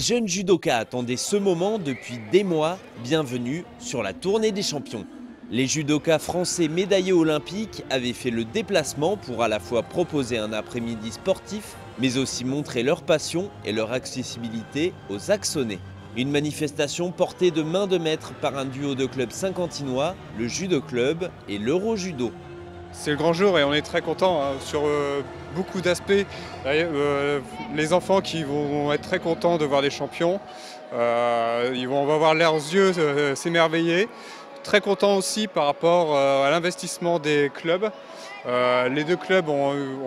jeunes judokas attendaient ce moment depuis des mois. Bienvenue sur la tournée des champions. Les judokas français médaillés olympiques avaient fait le déplacement pour à la fois proposer un après-midi sportif, mais aussi montrer leur passion et leur accessibilité aux Axonais. Une manifestation portée de main de maître par un duo de clubs saint-quentinois, le Judo Club et l'Eurojudo. C'est le grand jour et on est très contents sur beaucoup d'aspects. Les enfants qui vont être très contents de voir les champions, on va voir leurs yeux s'émerveiller. Très contents aussi par rapport à l'investissement des clubs. Les deux clubs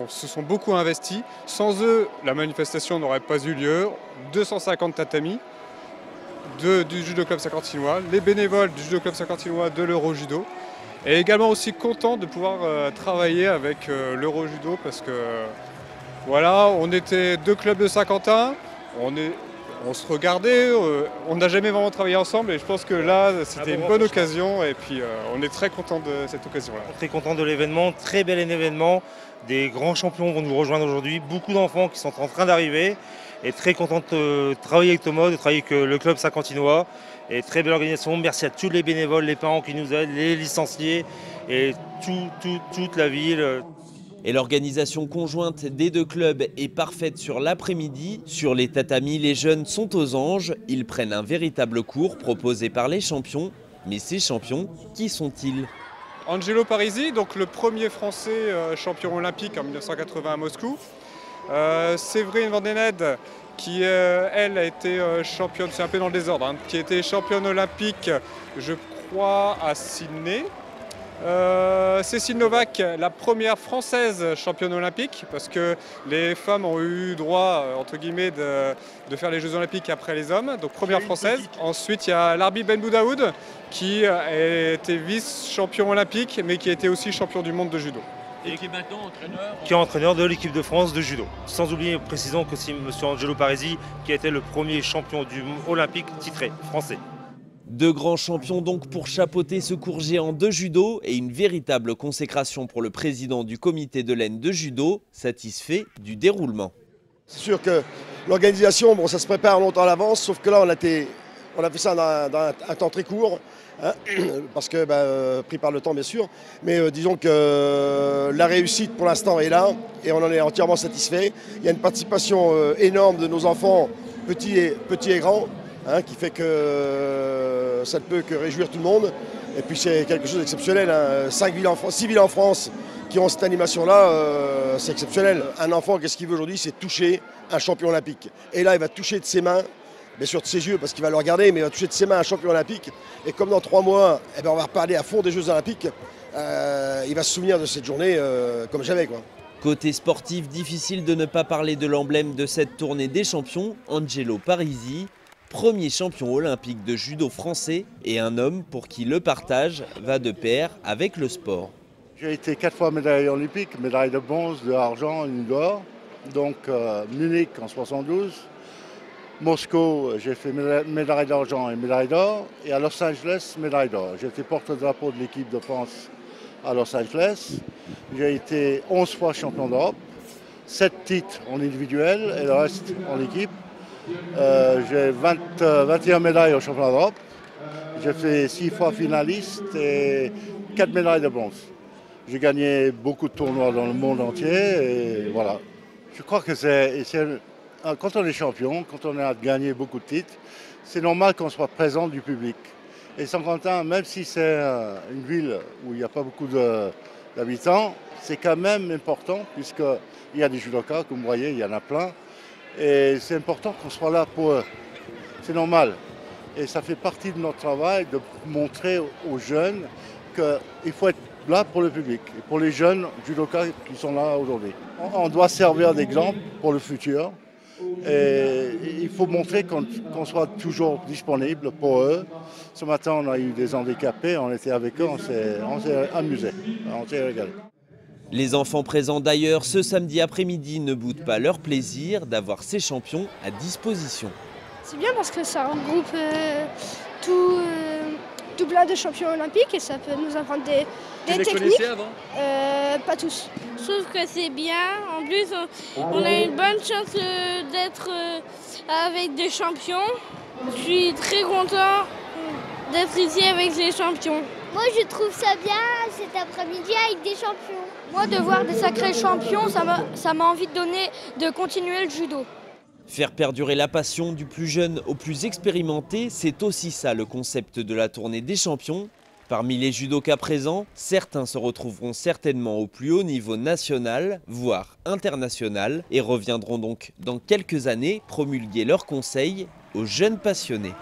se sont beaucoup investis. Sans eux, la manifestation n'aurait pas eu lieu. 250 tatamis du Judo Club saint-quentinois, les bénévoles du Judo Club saint-quentinois de l'Eurojudo. Et également aussi content de pouvoir travailler avec l'Eurojudo parce que voilà, on était deux clubs de Saint-Quentin, on se regardait, on n'a jamais vraiment travaillé ensemble et je pense que là c'était une bonne occasion et puis on est très content de cette occasion-là. Très content de l'événement, très bel événement, des grands champions vont nous rejoindre aujourd'hui, beaucoup d'enfants qui sont en train d'arriver et très content de travailler avec Thomas, de travailler avec le club saint-quentinois. Et très belle organisation, merci à tous les bénévoles, les parents qui nous aident, les licenciés et toute la ville. Et l'organisation conjointe des deux clubs est parfaite sur l'après-midi. Sur les tatamis, les jeunes sont aux anges. Ils prennent un véritable cours proposé par les champions. Mais ces champions, qui sont-ils? Angelo Parisi, donc le premier français champion olympique en 1980 à Moscou. Séverine Vandened, qui elle a été championne, c'est un peu dans le désordre, qui a été championne olympique, je crois, à Sydney. Cécile Novak, la première française championne olympique, parce que les femmes ont eu droit, entre guillemets, de faire les Jeux olympiques après les hommes, donc première française. Ensuite, il y a Larbi Ben Boudaoud, qui a été vice-champion olympique, mais qui a été aussi champion du monde de judo. Et qui est maintenant entraîneur de l'équipe de France de judo. Sans oublier, précisons que c'est M. Angelo Parisi qui a été le premier champion olympique titré français. Deux grands champions donc pour chapeauter ce cours géant de judo et une véritable consécration pour le président du comité de l'Aisne de judo, satisfait du déroulement. C'est sûr que l'organisation, bon, ça se prépare longtemps à l'avance, sauf que là on a fait ça dans un temps très court. Parce que pris par le temps bien sûr, mais disons que la réussite pour l'instant est là et on en est entièrement satisfait. Il y a une participation énorme de nos enfants, petits et grands, qui fait que ça ne peut que réjouir tout le monde. Et puis c'est quelque chose d'exceptionnel, 6 villes en France qui ont cette animation-là, c'est exceptionnel. Un enfant, qu'est-ce qu'il veut aujourd'hui? C'est toucher un champion olympique. Et là, il va toucher de ses mains, bien sûr de ses yeux parce qu'il va le regarder, mais il va toucher de ses mains un champion olympique. Et comme dans 3 mois, on va reparler à fond des Jeux olympiques, il va se souvenir de cette journée comme jamais, quoi. Côté sportif, difficile de ne pas parler de l'emblème de cette tournée des champions, Angelo Parisi, premier champion olympique de judo français et un homme pour qui le partage va de pair avec le sport. J'ai été 4 fois médaillé olympique, médaille de bronze, d'argent, une d'or. Donc Munich en 72. Moscou, j'ai fait médaille d'argent et médaille d'or. Et à Los Angeles, médaille d'or. J'ai été porte-drapeau de l'équipe de France à Los Angeles. J'ai été 11 fois champion d'Europe, 7 titres en individuel et le reste en équipe. J'ai 21 médailles au championnat d'Europe. J'ai fait 6 fois finaliste et 4 médailles de bronze. J'ai gagné beaucoup de tournois dans le monde entier et voilà. Je crois que quand on est champion, quand on a gagné beaucoup de titres, c'est normal qu'on soit présent du public. Et Saint-Quentin, même si c'est une ville où il n'y a pas beaucoup d'habitants, c'est quand même important puisqu'il y a des judokas, comme vous voyez, il y en a plein. Et c'est important qu'on soit là pour eux. C'est normal. Et ça fait partie de notre travail de montrer aux jeunes qu'il faut être là pour le public et pour les jeunes judokas qui sont là aujourd'hui. On doit servir d'exemple pour le futur. Et il faut montrer qu'on soit toujours disponible pour eux. Ce matin, on a eu des handicapés, on était avec eux, on s'est amusé, on s'est régalé. Les enfants présents d'ailleurs ce samedi après-midi ne boudent pas leur plaisir d'avoir ces champions à disposition. C'est bien parce que ça regroupe tout plein de champions olympiques et ça peut nous apprendre des techniques. Tu les connaissais avant? Pas tous. Je trouve que c'est bien. En plus, on a une bonne chance d'être avec des champions. Je suis très content d'être ici avec les champions. Moi, je trouve ça bien cet après-midi avec des champions. Moi, de voir des sacrés champions, ça m'a envie de continuer le judo. Faire perdurer la passion du plus jeune au plus expérimenté, c'est aussi ça le concept de la tournée des champions. Parmi les judokas présents, certains se retrouveront certainement au plus haut niveau national, voire international, et reviendront donc dans quelques années promulguer leurs conseils aux jeunes passionnés.